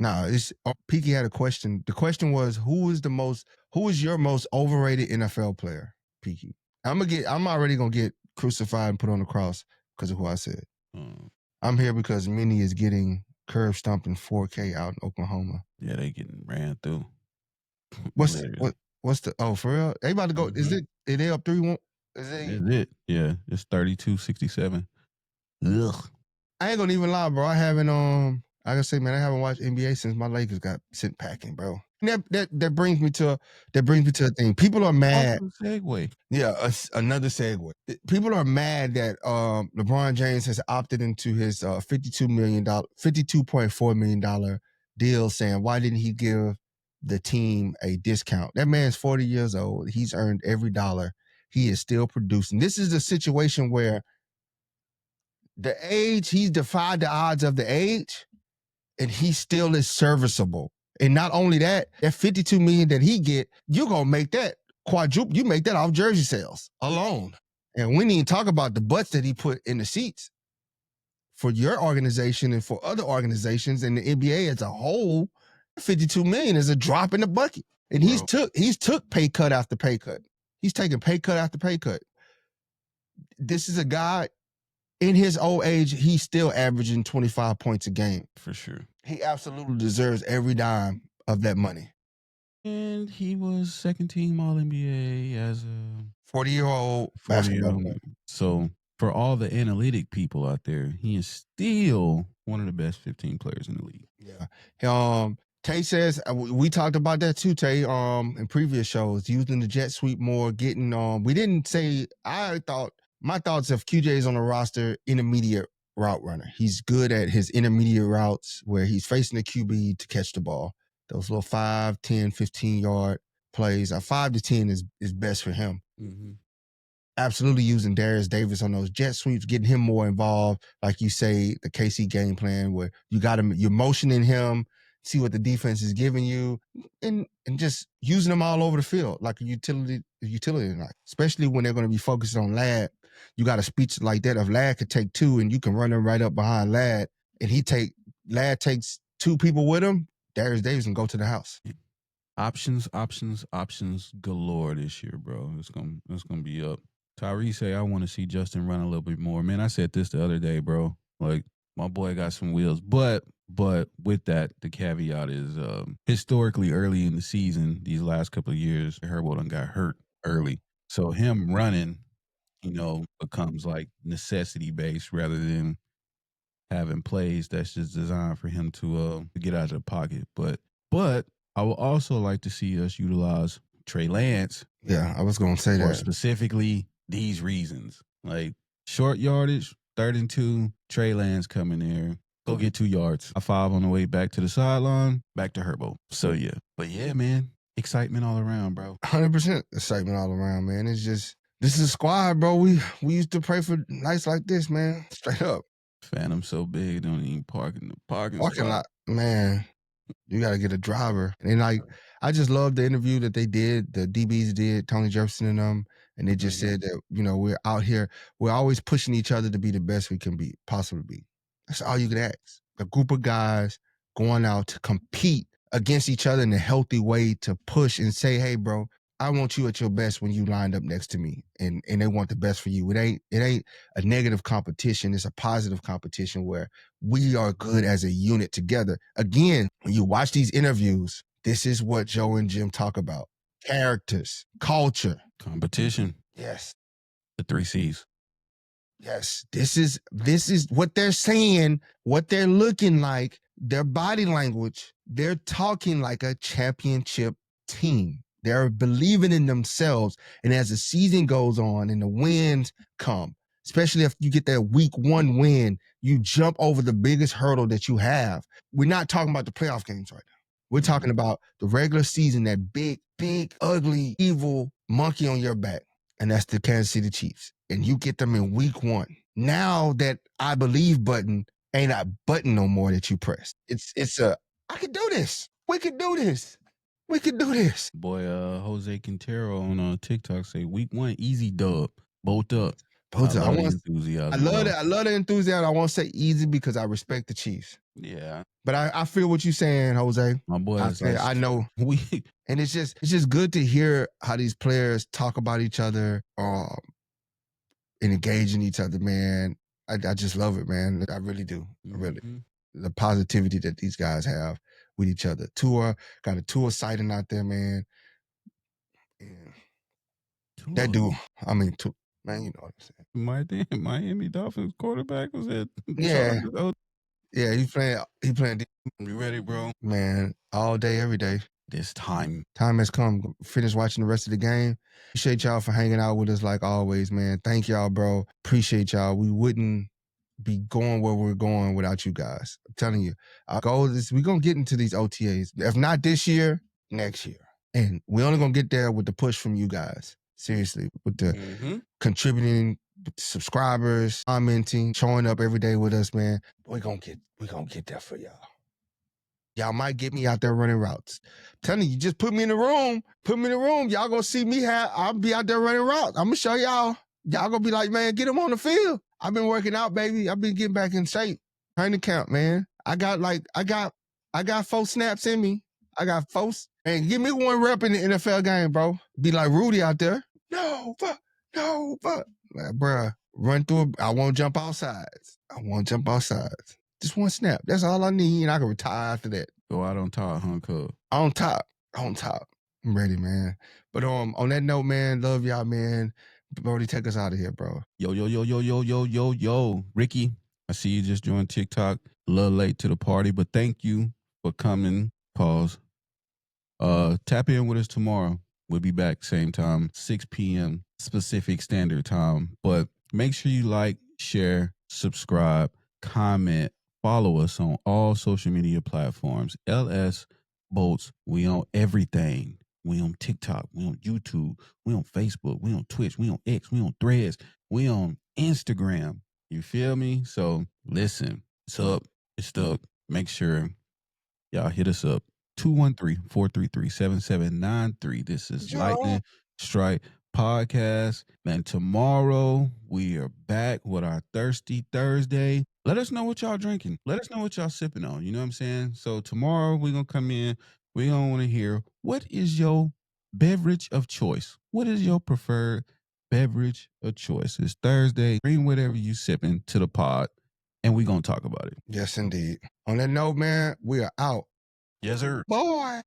Nah, it's Peaky had a question. The question was, who is your most overrated NFL player? Peaky. I'm already gonna get crucified and put on the cross because of who I said. I'm here because Minnie is getting curb stomped in 4K out in Oklahoma. Yeah, they getting ran through. What's the for real? They about to go. Is it? Are they up 3-1? Is it? Yeah, it's 32-67. Ugh. I ain't gonna even lie, bro. I haven't I gotta say, man, I haven't watched NBA since my Lakers got sent packing, bro. And that brings me to a thing. People are mad. Segue. Yeah, another segue. People are mad that LeBron James has opted into his $52.4 million deal, saying why didn't he give the team a discount? That man's 40 years old. He's earned every dollar. He is still producing. This is a situation where the age, he's defied the odds of the age, and he still is serviceable. And not only that, that $52 million that he get, you're gonna make that quadruple. You make that off jersey sales alone. And we need to talk about the butts that he put in the seats for your organization and for other organizations and the NBA as a whole. $52 million is a drop in the bucket. And he's took pay cut after pay cut. He's taking pay cut after pay cut. This is a guy in his old age, he's still averaging 25 points a game. For sure. He absolutely deserves every dime of that money. And he was second team All NBA as a 40-year-old basketball player. So for all the analytic people out there, he is still one of the best 15 players in the league. Yeah. Tay says we talked about that too, Tay. In previous shows, using the jet sweep more, getting we didn't say. My thoughts of QJ is on the roster, intermediate route runner. He's good at his intermediate routes where he's facing the QB to catch the ball. Those little 5, 10, 15-yard plays. 5 to 10 is best for him. Mm-hmm. Absolutely using Darius Davis on those jet sweeps, getting him more involved. Like you say, the KC game plan where you got him, you're motioning him, see what the defense is giving you, and just using them all over the field like a utility knife. Especially when they're going to be focused on Ladd. You got a speech like that. If Ladd could take 2 and you can run him right up behind Ladd, and Ladd takes 2 people with him, Darius Davis can go to the house. Options galore this year, bro. It's gonna be up. Tyree say, I want to see Justin run a little bit more. Man, I said this the other day, bro. Like, my boy got some wheels. But with that, the caveat is historically early in the season, these last couple of years, Herbo done got hurt early. So him running, becomes like necessity based rather than having plays that's just designed for him to get out of the pocket. But I would also like to see us utilize Trey Lance. Yeah, I was going to say that. Specifically these reasons. Like short yardage, 3rd and 2, Trey Lance coming there. Go get 2 yards. A 5 on the way back to the sideline, back to Herbo. So, yeah. But, yeah, man, excitement all around, bro. 100% excitement all around, man. It's just, this is a squad, bro. We used to pray for nights like this, man. Straight up. Phantom so big, don't even park in the parking lot. Man, you got to get a driver. And, I just love the interview that they did, the DBs did, Tony Jefferson and them. And they just said that, we're out here, we're always pushing each other to be the best we can possibly be. That's all you can ask. A group of guys going out to compete against each other in a healthy way to push and say, hey, bro, I want you at your best when you lined up next to me. And they want the best for you. It ain't a negative competition. It's a positive competition where we are good as a unit together. Again, when you watch these interviews, this is what Joe and Jim talk about. Characters, culture. Competition. Yes. The 3 C's. Yes, this is what they're saying, what they're looking like, their body language. They're talking like a championship team. They're believing in themselves. And as the season goes on and the wins come, especially if you get that week 1 win, you jump over the biggest hurdle that you have. We're not talking about the playoff games right now. We're talking about the regular season, that big, ugly, evil monkey on your back. And that's the Kansas City Chiefs. And you get them in week 1. Now that I believe button ain't a button no more that you press. It's I can do this. We can do this. We can do this. Boy, Jose Quintero on TikTok say week 1, easy dub. Bolt up. Boza, love the enthusiasm. I love that. I love the enthusiasm. I won't say easy because I respect the Chiefs. Yeah. But I feel what you're saying, Jose. My boys, I know. we And it's just good to hear how these players talk about each other and engage in each other, man. I just love it, man. I really do. Really. The positivity that these guys have with each other. Got a tour sighting out there, man. And that dude, I mean, man, you know what I'm saying. Miami Dolphins quarterback was at Chargers. Yeah, he playing. You ready, bro? Man, all day, every day. This time has come. Finish watching the rest of the game. Appreciate y'all for hanging out with us like always, man. Thank y'all, bro. Appreciate y'all. We wouldn't be going where we're going without you guys. I'm telling you. Our goal is we're going to get into these OTAs. If not this year, next year. And we're only going to get there with the push from you guys. Seriously. With the contributing, with the subscribers, commenting, showing up every day with us, man. We're going to get there for y'all. Y'all might get me out there running routes. I'm telling you, just put me in the room. Y'all gonna see me I'll be out there running routes. I'm gonna show y'all. Y'all gonna be like, man, get him on the field. I've been working out, baby. I've been getting back in shape. Training camp, man. I got 4 snaps in me. I got 4. And give me 1 rep in the NFL game, bro. Be like Rudy out there. No, but. Like, bruh, run through it. I won't jump outside. Just 1 snap. That's all I need, and I can retire after that. Go out on top, huh, cuz? On top. I'm ready, man. But on that note, man, love y'all, man. Brodie, take us out of here, bro. Yo. Ricky, I see you just joined TikTok. A little late to the party, but thank you for coming. Pause. Tap in with us tomorrow. We'll be back same time, 6 p.m. Pacific Standard Time. But make sure you like, share, subscribe, comment, follow us on all social media platforms. LS Bolts, we on everything. We on TikTok, we on YouTube, we on Facebook, we on Twitch, we on X, we on Threads, we on Instagram. You feel me? So listen, it's up, it's stuck. Make sure y'all hit us up. 213-433-7793. This is Lightning Strike Podcast. And tomorrow we are back with our Thirsty Thursday. Let us know what y'all drinking. Let us know what y'all sipping on. You know what I'm saying? So tomorrow we're going to come in. We're going to want to hear, what is your beverage of choice? What is your preferred beverage of choice? It's Thursday. Bring whatever you sipping to the pod, and we're going to talk about it. Yes, indeed. On that note, man, we are out. Yes, sir. Boy.